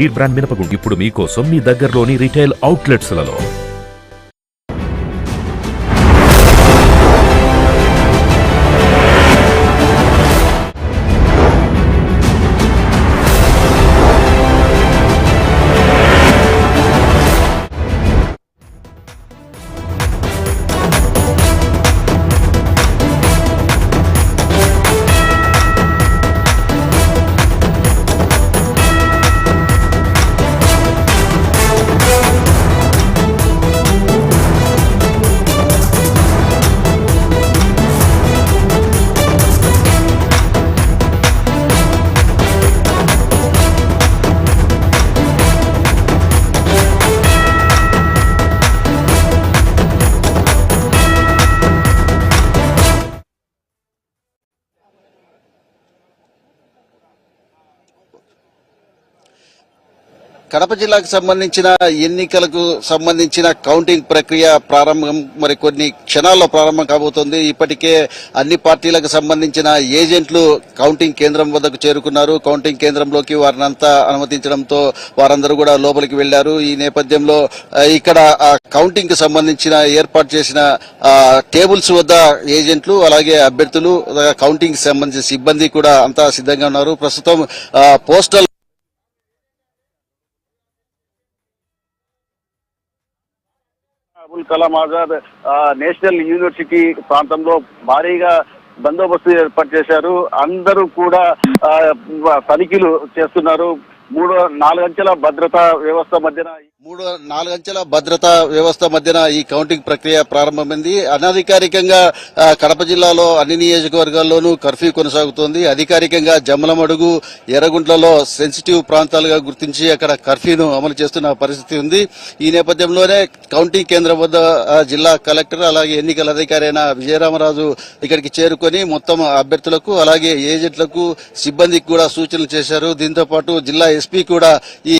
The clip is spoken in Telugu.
ఈ బ్రాండ్ మినపగుండు ఇప్పుడు మీకోసం మీ దగ్గరలోని రిటైల్ అవుట్లెట్స్లలో. కడప జిల్లాకు సంబంధించిన ఎన్నికలకు సంబంధించిన కౌంటింగ్ ప్రక్రియ ప్రారంభం మరి కొన్ని క్షణాల్లో ప్రారంభం కాబోతోంది. ఇప్పటికే అన్ని పార్టీలకు సంబంధించిన ఏజెంట్లు కౌంటింగ్ కేంద్రం వద్దకు చేరుకున్నారు. కౌంటింగ్ కేంద్రంలోకి వారినంతా అనుమతించడంతో వారందరూ కూడా లోపలికి వెళ్లారు. ఈ నేపథ్యంలో ఇక్కడ కౌంటింగ్ కు సంబంధించిన ఏర్పాటు చేసిన టేబుల్స్ వద్ద ఏజెంట్లు అలాగే అభ్యర్థులు కౌంటింగ్ కి సంబంధించిన సిబ్బంది కూడా అంతా సిద్ధంగా ఉన్నారు. ప్రస్తుతం postal Abul Kalam Azad national university ప్రాంతంలో భారీగా బందోబస్తు ఏర్పాటు చేశారు. అందరూ కూడా తనిఖీలు చేస్తున్నారు. 3-4 అంచెల భద్రతా వ్యవస్థ మధ్యన ఈ కౌంటింగ్ ప్రక్రియ ప్రారంభమైంది. అనధికారికంగా కడప జిల్లాలో అన్ని నియోజకవర్గాల్లోనూ కర్ఫ్యూ కొనసాగుతోంది. అధికారికంగా జమ్మలమడుగు, ఎర్రగుంట్లలో సెన్సిటివ్ ప్రాంతాలుగా గుర్తించి అక్కడ కర్ఫ్యూను అమలు చేస్తున్న పరిస్థితి ఉంది. ఈ నేపథ్యంలోనే కౌంటింగ్ కేంద్రం వద్ద జిల్లా కలెక్టర్ అలాగే ఎన్నికల అధికారి అయిన విజయరామరాజు ఇక్కడికి చేరుకొని మొత్తం అభ్యర్థులకు అలాగే ఏజెంట్లకు సిబ్బందికి కూడా సూచనలు చేశారు. దీంతో పాటు జిల్లా ఎస్పీ కూడా ఈ